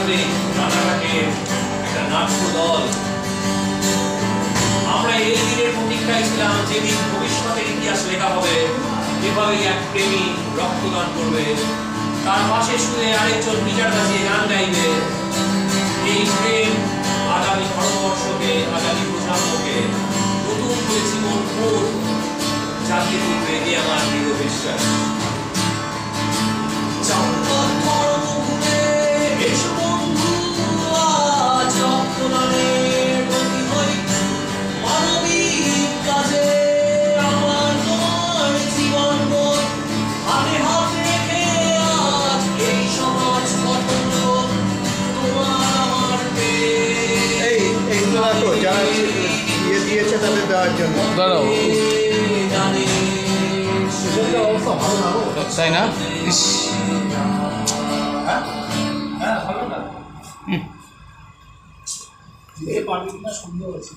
আসবে রানাঘাটের একটা নাট্য দল। আমরা এই দিনের প্রতীক্ষায় ছিলাম যেদিন ভবিষ্যতের ইতিহাস লেখা হবে, যেভাবে এক প্রেমী রক্তদান করবে, তার পাশে শুয়ে আরেকজন গিটার বাজিয়ে গান গাইবে। এই প্রেম আগামী ভারতবর্ষকে, আগামী প্রজন্মকে নতুন করে জীবন ভোর জাগিয়ে তুলবে, এ আমার দৃঢ় বিশ্বাস। দিয়েছে তাদের দেওয়ার জন্য তাই না? সুন্দর আছে।